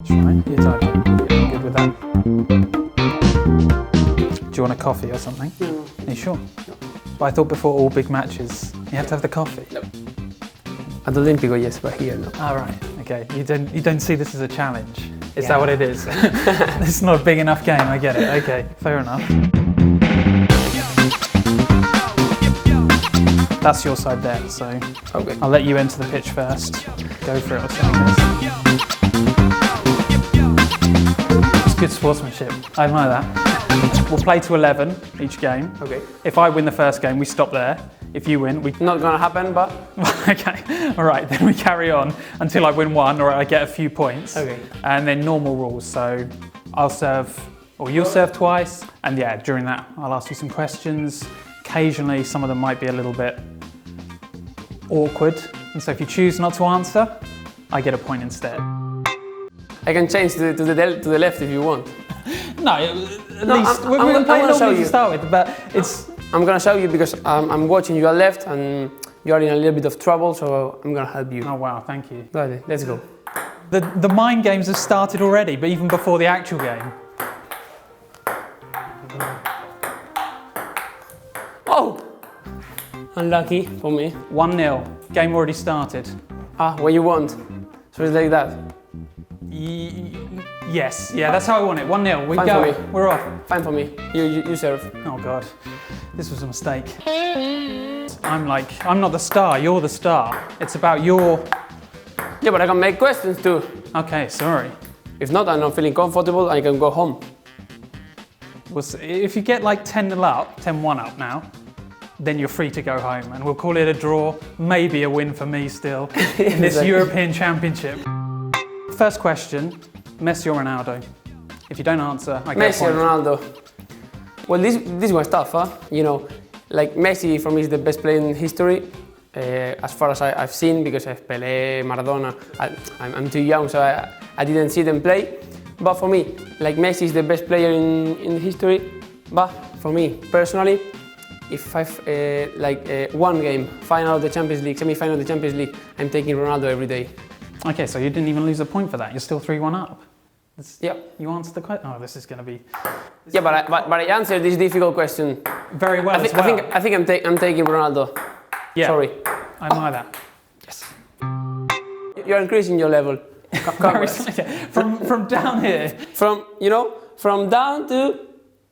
That's right, you're typing. You're good with that. Do you want a coffee or something? No. Are you sure? No. But I thought before all big matches, you have to have the coffee. No. At the Olympico, yes, but here, no. Oh, right, okay. You don't see this as a challenge. Is Yeah. that what it is? It's not a big enough game, I get it. Okay, fair enough. That's your side there, so Okay. I'll let you enter the pitch first. Go for it or something. It's good sportsmanship. I admire that. We'll play to 11 each game. Okay. If I win the first game, we stop there. If you win, we... Not gonna happen, but... Okay, all right, then we carry on until I win one or I get a few points. Okay. And then normal rules, so I'll serve, or you'll serve twice. And yeah, during that, I'll ask you some questions. Occasionally, some of them might be a little bit awkward. And so if you choose not to answer, I get a point instead. I can change to the left if you want. No, at least I'm we're gonna playing show normally you. to start with, but it's... I'm gonna show you because I'm watching you are left and you are in a little bit of trouble, so I'm gonna help you. Oh wow, thank you. Right, let's go. The mind games have started already, but even before the actual game. Oh! Unlucky for me. 1-0, game already started. Ah, what you want. So it's like that. Yes, yeah, that's how I want it. 1-0, we Fine go, for me. we're off. Fine for me. You serve. Oh God, this was a mistake. I'm not the star, you're the star. It's about your... Yeah, but I can make questions too. Okay, sorry. If not, I'm not feeling comfortable, I can go home. If you get like 10-0 up, 10-1 up now, then you're free to go home and we'll call it a draw, maybe a win for me still, in this Exactly. European Championship. First question, Messi or Ronaldo? If you don't answer, I get a Messi or point. Ronaldo? Well, this was tough, huh? You know, like Messi for me is the best player in history, as far as I've seen, because of Pelé, Maradona. I'm too young, so I didn't see them play. But for me, like Messi is the best player in history. But for me, personally, if I've one game, final of the Champions League, semi-final of the Champions League, I'm taking Ronaldo every day. Okay, so you didn't even lose a point for that. You're still 3-1 up. Yeah. You answered the question. Oh, this is going to be Yeah, but I answered this difficult question. very well. I think I'm taking Ronaldo. Yeah, Sorry. I admire that. Yes. You're increasing your level. Very, from down here. From down to,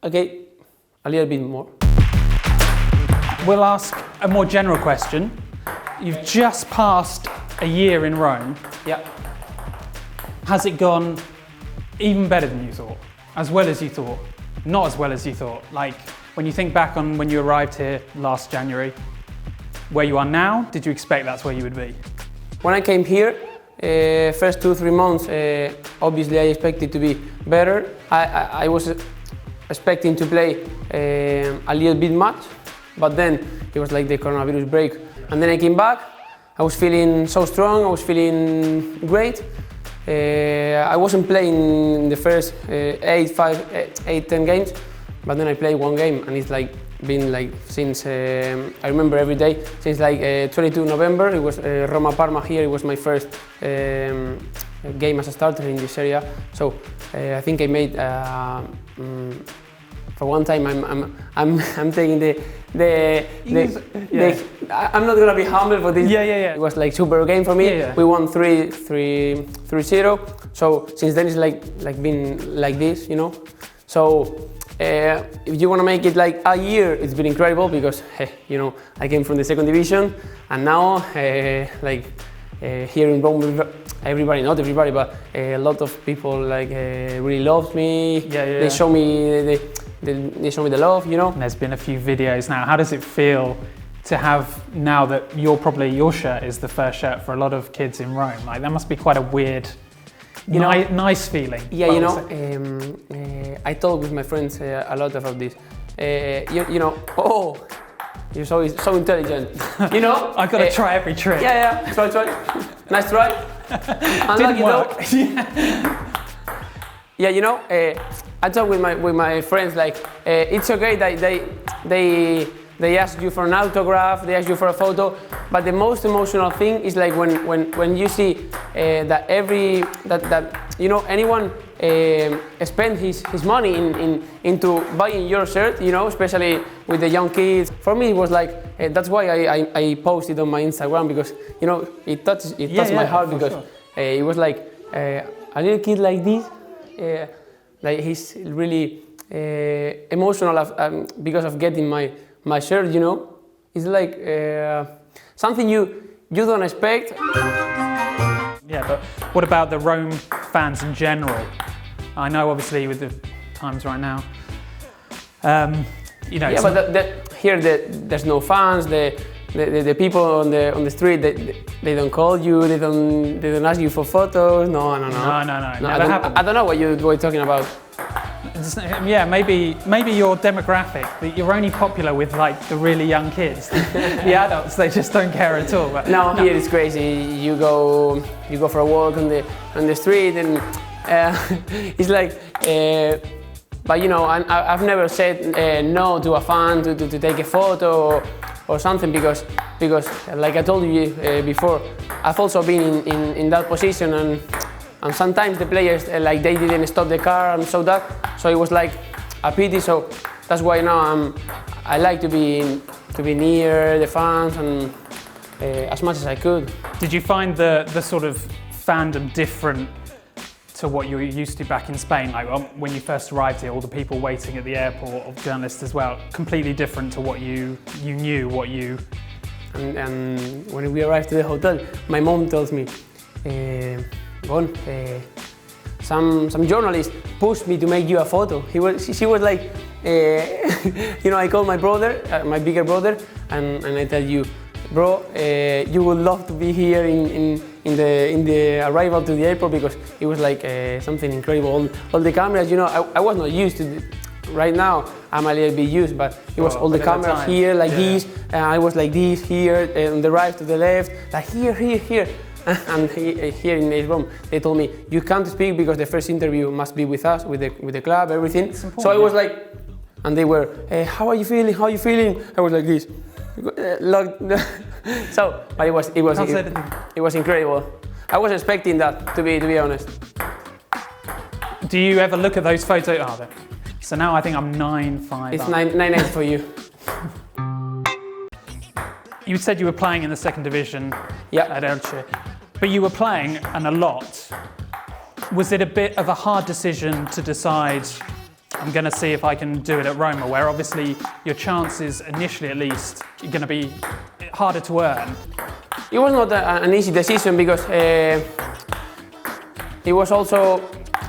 okay, a little bit more. We'll ask a more general question. You've just passed a year in Rome. Yeah. Has it gone even better than you thought? As well as you thought? Not as well as you thought? Like, when you think back on when you arrived here last January, where you are now, did you expect that's where you would be? When I came here, first 2-3 months, obviously I expected to be better. I was expecting to play a little bit much, but then it was like the coronavirus break. And then I came back, I was feeling so strong, I was feeling great. I wasn't playing in the first 10 games, but then I played one game and it's like been like since, I remember every day, since like 22 November, it was Roma Parma here, it was my first game as a starter in this area. So I think I made, for one time I'm taking I'm not gonna be humble for this. Yeah. It was like super game for me. Yeah. We won 3-0. So since then it's like been like this, you know. So if you want to make it like a year, it's been incredible because you know, I came from the second division and now here in Rome, everybody, not everybody, but a lot of people like really loved me. Yeah. They show me they show me the love, you know. There's been a few videos now. How does it feel to have, now that your shirt is the first shirt for a lot of kids in Rome? Like, that must be quite a weird, nice feeling. Yeah, you know, I talk with my friends a lot about this. You know, you're so intelligent. You know, I've got to try every trick. Yeah, try. Nice try. Didn't work. Yeah, you know, I talk with my friends like it's okay that they ask you for an autograph, they ask you for a photo. But the most emotional thing is like when you see that anyone spend his money into buying your shirt, especially with the young kids. For me, it was like that's why I posted on my Instagram, because it touched my heart, because sure. It was like a little kid like this, like he's really emotional because of getting my shirt. It's like something you don't expect. Yeah, but what about the Rome fans in general? I know, obviously, with the times right now, Yeah, but here there's no fans. The people on the street, they don't call you. They don't ask you for photos. No. I don't know what you were talking about. Yeah, maybe your demographic, that you're only popular with like the really young kids. The adults, they just don't care at all. But no, here it's crazy. You go for a walk on the street, and it's like. But I've never said no to a fan to take a photo or something, because like I told you before, I've also been in that position, and sometimes the players they didn't stop the car and so it was like a pity. So that's why now I like to be near the fans and as much as I could. Did you find the sort of fandom different to what you were used to back in Spain? Like when you first arrived here, all the people waiting at the airport, of journalists as well, completely different to what you knew, what you... And when we arrived to the hotel, my mom tells me, some journalist pushed me to make you a photo. She was like, I called my brother, my bigger brother, and I tell you, bro, you would love to be here in the arrival to the airport, because it was like something incredible. All the cameras, I was not used to it. Right now I'm a little bit used, but it was all the cameras here like this, and I was like this here, on the right to the left, like here. And here in this room, they told me, you can't speak because the first interview must be with us, with the club, everything. So I was like, and they were, how are you feeling? How are you feeling? I was like this. So, but it was incredible. I was expecting that, to be honest. Do you ever look at those photos? Oh, so now I think I'm 9-5. It's 9-8 for you. You said you were playing in the second division at Elche, but you were playing and a lot. Was it a bit of a hard decision to decide, I'm going to see if I can do it at Roma, where obviously your chances, initially at least, are going to be harder to earn? It was not an easy decision, because it was also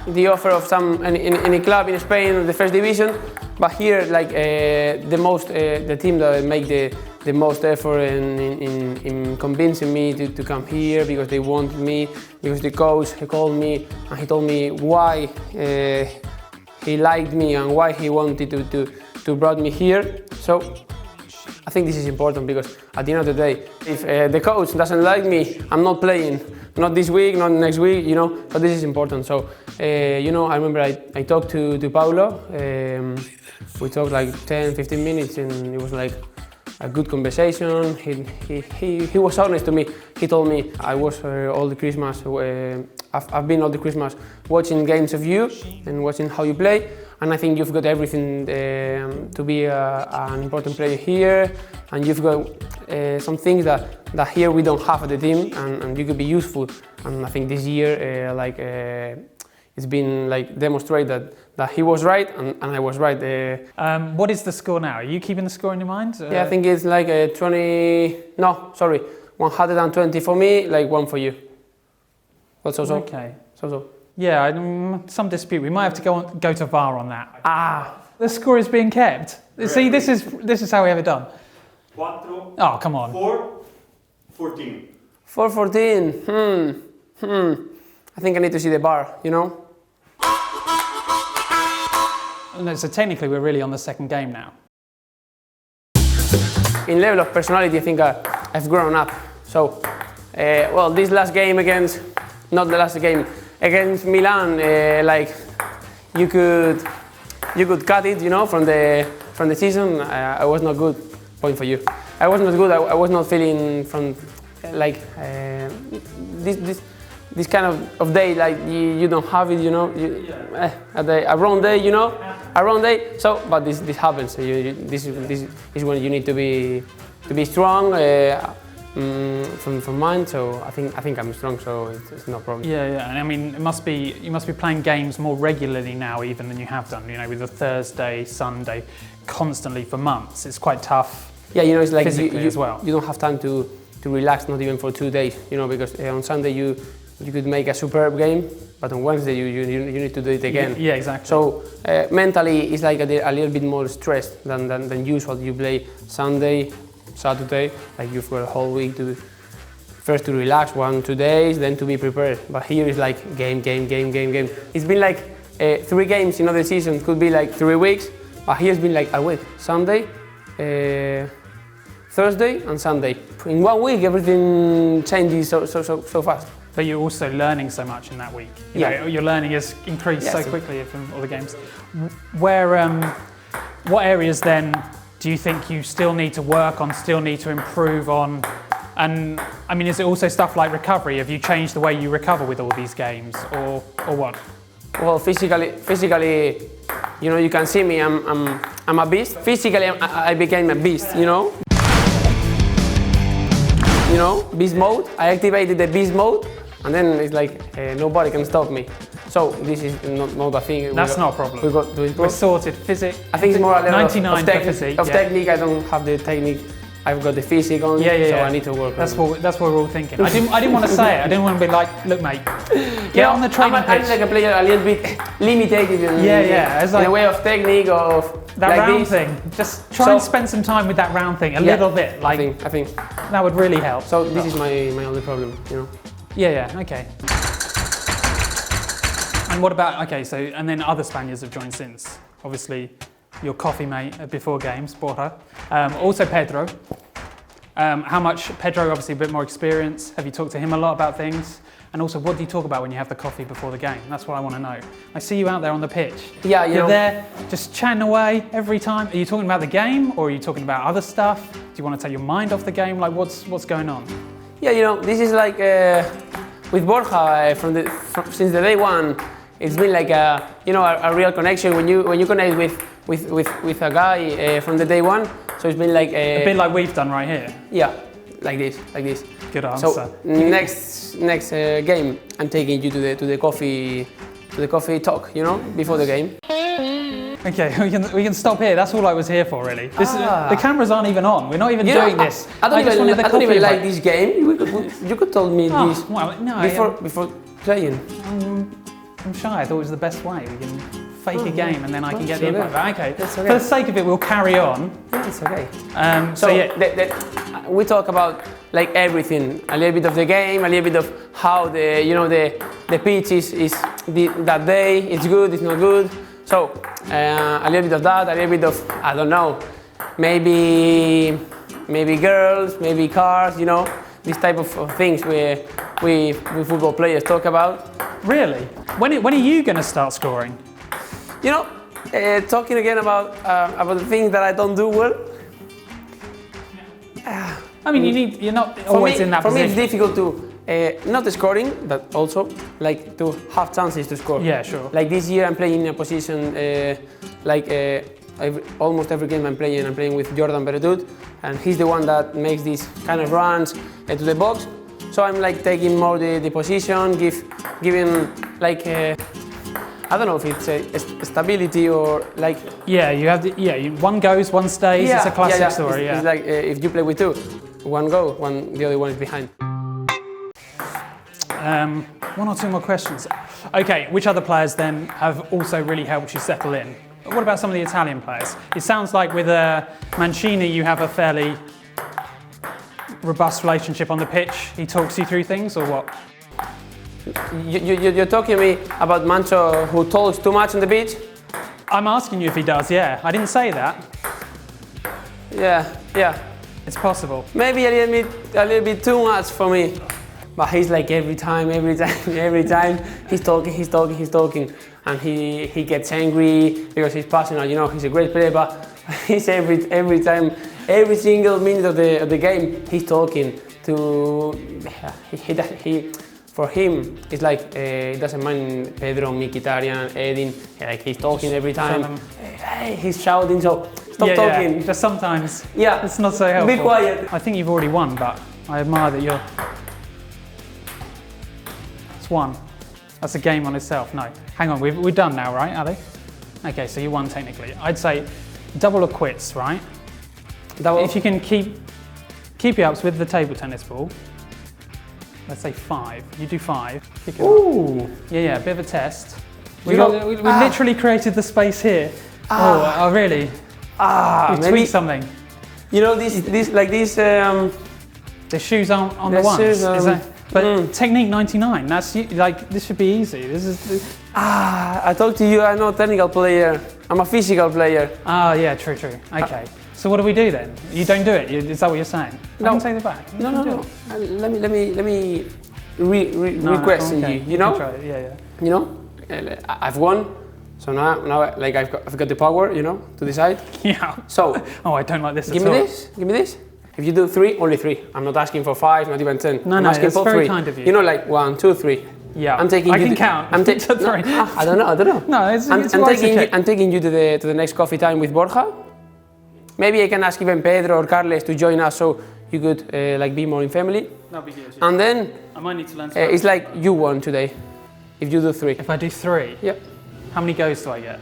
the offer of in a club in Spain, the first division, but here like the team that make the most effort in convincing me to come here, because they wanted me, because the coach he called me and he told me why he liked me and why he wanted to brought me here. So I think this is important, because at the end of the day, if the coach doesn't like me, I'm not playing. Not this week, not next week, so this is important. So, I remember I talked to Paulo. We talked like 10-15 minutes, and it was like a good conversation. He was honest to me. He told me I was all the Christmas, I've been all the Christmas watching games of you and watching how you play. And I think you've got everything to be an important player here, and you've got some things that here we don't have at the team, and you could be useful. And I think this year, it's been like demonstrated that he was right and I was right. What is the score now? Are you keeping the score in your mind? Yeah, I think it's like 120 for me, like 1 for you. Also, okay. So. Yeah, some dispute. We might have to go to VAR on that. The score is being kept. See, this is how we have it done. 4. Oh, come on. 4-14. 4-14. I think I need to see the VAR, No, so technically we're really on the second game now. In level of personality, I think I've grown up. So, this last game not the last game, against Milan, like you could cut it, from the season. I was not good. point for you. I was not good. I was not feeling from like this kind of day, like you don't have it, you know. A wrong day, you know, a wrong day. So, but this happens. This is when you need to be strong. From mine, so I think I'm strong, so it's no problem. Yeah, and I mean, you must be playing games more regularly now, even than you have done. You know, with the Thursday, Sunday, constantly for months. It's quite tough. Yeah, you know, it's like physically as well. You don't have time to relax, not even for 2 days. You know, because on Sunday you could make a superb game, but on Wednesday you need to do it again. Yeah, exactly. So mentally, it's like a little bit more stressed than usual. You play Sunday, Saturday, like you've got a whole week to first to relax 1-2 days, then to be prepared. But here it's like game. It's been like 3 games in other season, could be like 3 weeks, but here's been like a week. Sunday, Thursday and Sunday. In 1 week everything changes so fast. But you're also learning so much in that week. You Yeah. know, your learning has increased so Yes. quickly from all the games. What areas then do you think you still need to work on, still need to improve on? And I mean, is it also stuff like recovery? Have you changed the way you recover with all these games, or what? Well, physically, you know, you can see me. I'm a beast. Physically, I became a beast. You know. You know, beast mode. I activated the beast mode, and then it's like nobody can stop me. So this is not a thing. That's not a problem. We got to We're improve. sorted. Physics. I think it's more a level 99 of for physique. Of yeah. technique. I don't have the technique. I've got the physique only, so I need to work. That's what we're all thinking. I didn't want to say it. I didn't want to be like, look, mate, get on the training I'm pitch. like a player a little bit limited in, It's like in a way of technique of that like round this. thing. Just try and spend some time with that round thing a little bit. Like I think. that would really help. So this is my only problem, you know. Yeah, okay. And what about, okay, so, and then other Spaniards have joined since. Obviously, your coffee mate before games, Borja. Also Pedro. How much, Pedro obviously a bit more experience. Have you talked to him a lot about things? And also, what do you talk about when you have the coffee before the game? That's what I want to know. I see you out there on the pitch. Yeah, you You're know. there, just chatting away every time. Are you talking about the game, or are you talking about other stuff? Do you want to take your mind off the game? Like, what's going on? Yeah, you know, this is like with Borja since the day one. It's been like a real connection when you connect with a guy from the day one. So it's been like A bit like we've done right here. yeah, like this. Good answer. So next game, I'm taking you to the coffee talk, you know, before the game. Okay, we can stop here. That's all I was here for, really. The cameras aren't even on. We're not even doing this. I don't just wanted the even coffee like break. this game. You could told me this Well, no, before playing. I'm shy. I thought it was the best way. We can fake a game and then I can get the okay. invite. But okay, That's for okay. the sake of it, we'll carry on. Yeah, it's okay. So yeah, we talk about like everything, a little bit of the game, a little bit of how the pitch is that day. It's good, it's not good. So a little bit of that, a little bit of I don't know, maybe girls, maybe cars, you know, this type of things we football players talk about. really, when are you going to start scoring? You know, talking again about the things that I don't do well. I mean, you're not always in that for position. me, it's difficult to not scoring, but also like to have chances to score. Yeah, sure. Like this year, I'm playing in a position almost every game I'm playing with Jordan Beretut, and he's the one that makes these kind of runs to the box. So I'm like taking more the position, giving like I don't know if it's a stability or like. Yeah, you have one goes, one stays. It's a classic story. It's like if you play with two, one go, the other one is behind. One or two more questions. Okay, which other players then have also really helped you settle in? What about some of the Italian players? It sounds like with Mancini you have a fairly robust relationship on the pitch. He talks you through things, or what? You're talking to me about Mancho who talks too much on the pitch? I'm asking you if he does, yeah. I didn't say that. Yeah. It's possible. Maybe a little bit too much for me. But he's like every time, he's talking, and he gets angry because he's passionate. You know, he's a great player, but he's every time every single minute of the game, he's talking to. He for him, it's like it doesn't mind Pedro, Mkhitaryan, Edin. Like he's talking every time. Hey, he's shouting. So stop talking. Yeah. Just sometimes. Yeah, It's not so helpful. be quiet. I think you've already won, but I admire that you're. It's one. That's a game on itself. No, hang on. We're done now, right, Ali? Okay, so you won technically. I'd say double or quits, right? Double. If you can keep your ups with the table tennis ball. Let's say 5. You do 5. Pick it up. Ooh. Yeah, a bit of a test. We You know- literally created the space here. Oh, really? We Maybe tweaked something. you know this like this. The shoes aren't on the The ones. shoes, Is that, but technique 99. That's like this should be easy. This is. I talked to you. I'm not a technical player. I'm a physical player. Yeah, true. Okay. So what do we do then? You don't do it. Is that what you're saying? No. I can take the back. You No, can no, do no. it. Let me request okay. you. You know. can try it. Yeah. You know. I've won. So now like I've got the power. You know, to decide. Yeah. So Oh, I don't like this give at me all. this. Give me this. If you do 3, only 3. I'm not asking for 5, not even 10. No, I'm no, asking that's for very 3. kind of you. You know, like 1, 2, 3. Yeah. I'm taking I you can to, count. I'm To 3. I don't know. No, it's I'm wise to check. I'm taking you to the next coffee time with Borja. Maybe I can ask even Pedro or Carles to join us so you could like be more in family. That'd be good. And then I might need to learn. it's like you won today if you do 3. If I do 3, Yep. how many goes do I get?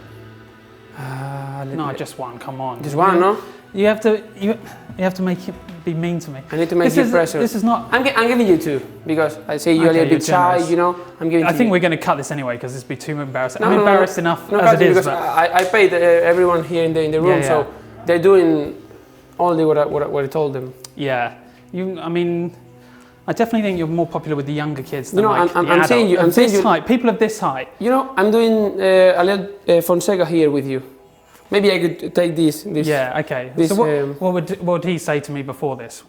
Let No, me- just 1. Come on. just 1, no? You have to make it be mean to me. I need to make you pressure. This is not. I'm giving you 2 because I say you're a Okay, little bit you're shy, generous. you know. I'm giving. I to think you. we're going to cut this anyway because this would be too embarrassing. No, I'm no, embarrassed no. enough No, as it is, because but I paid everyone here in the room, Yeah. so they're doing only what I told them. yeah. I mean, I definitely think you're more popular with the younger kids than You know, like I'm the saying adult. you- I'm Of saying this you- height, people of this height. You know, I'm doing a little Fonseca here with you. Maybe I could take this. Yeah, okay. this, So what would he say to me before this?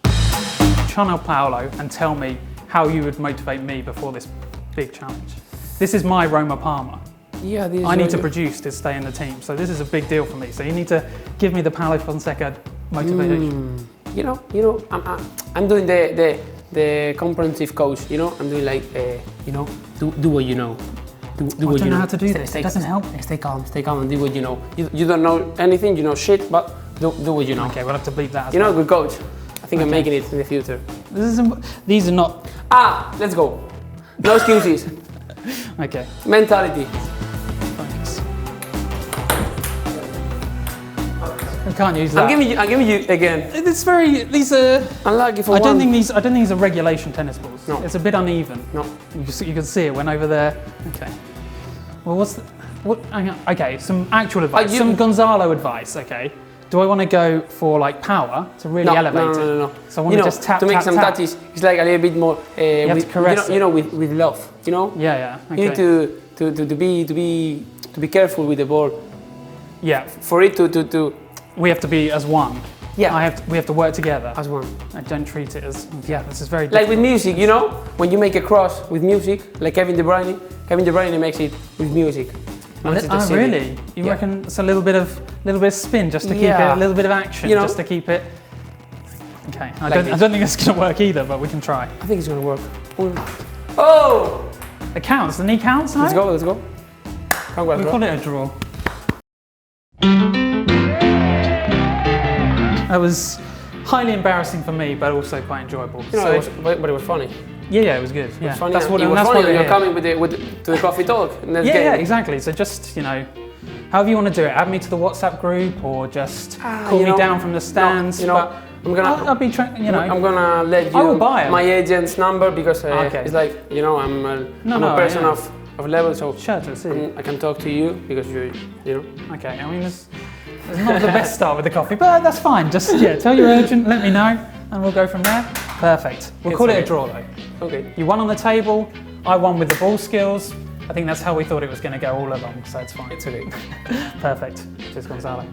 Channel Paolo and tell me how you would motivate me before this big challenge. This is my Roma Parma. Yeah, this. I need to produce to stay in the team, so this is a big deal for me. So you need to give me the Paolo Fonseca motivation. You know, I'm doing the comprehensive coach. You know, I'm doing like you know, do what you know. Do I what don't you know know. how to do this. It doesn't help. Stay calm and do what you know. You don't know anything, you know shit, but do what you know. Okay, we'll have to bleep that as You know, well. good coach. I think I'm making it in the future. These are not. Let's go. No excuses. Okay, Mentality. thanks. I can't use that. I'm giving you again. It's very. These are. Unlucky for I one. don't think these are regulation tennis balls. No. It's a bit uneven. No. You can see it went over there. Okay. Well, hang on. Okay, some actual advice. you- Some Gonzalo advice. Okay. Do I want to go for like power to really No, elevate it? no. So I want You to know, just tap, to make tap, some tap. touches. It's like a little bit more. have to caress you know, with love. You know. Yeah. Okay. You need to be careful with the ball. Yeah. For it to We have to be as one. Yeah. We have to work together. as one. I don't treat it as. Yeah. This is very. Like with difficult. music, you know, when you make a cross with music, like Kevin De Bruyne makes it with music. Manchester City. Really? You Yeah. reckon it's a little bit of spin just to keep Yeah. it, a little bit of action You know. just to keep it. Okay. I Like don't think it's going to work either, but we can try. I think it's gonna work. Oh! It counts. The knee counts. No? Let's go. Congrats, We bro. call it a draw. That was highly embarrassing for me, but also quite enjoyable. You know, So- but it was funny. yeah, it was good. Yeah, It was funny. that's what it was that's funny what when we're you're here. coming to the coffee talk. Next Yeah, game. exactly. So just however you want to do it, add me to the WhatsApp group or just call you me know, down from the stands. you know, but I'm gonna- I'll be I'm gonna let you I will buy 'em. my agent's number because Okay. it's like I'm No, a person yeah. of level, so Sure, to see. I can talk to you because you know. Okay, I mean, it's not the best start with the coffee, but that's fine. Just, tell your agent, let me know, and we'll go from there. Perfect. We'll It's call it okay. a draw, though. Okay. You won on the table, I won with the ball skills. I think that's how we thought it was going to go all along, so it's fine. It's okay. Perfect. Cheers, Gonzalo.